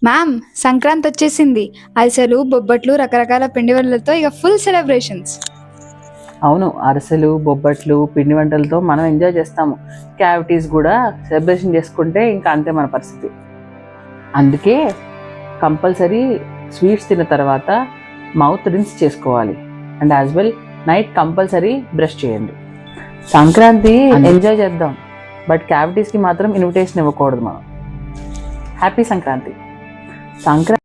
Ma'am, Sankranti వచ్చేసింది. అరిసెలు, బొబ్బట్లు, రకరకాల పిండి వంటలతో ఇక ఫుల్ సెలబ్రేషన్స్. అవును, అరిసెలు, బొబ్బట్లు, పిండి వంటలతో మనం ఎంజాయ్ చేస్తాము. క్యావిటీస్ కూడా సెలబ్రేషన్ చేసుకుంటే ఇంకా అంతే మన పరిస్థితి. అందుకే కంపల్సరీ స్వీట్స్ తిన్న తర్వాత మౌత్ రిన్స్ చేసుకోవాలి. And as well night compulsory brush చేయండి. సంక్రాంతి ఎంజాయ్ చేద్దాం, బట్ క్యావిటీస్కి మాత్రం ఇన్విటేషన్ ఇవ్వకూడదు మనం. హ్యాపీ సంక్రాంతి. సంక్రాంతి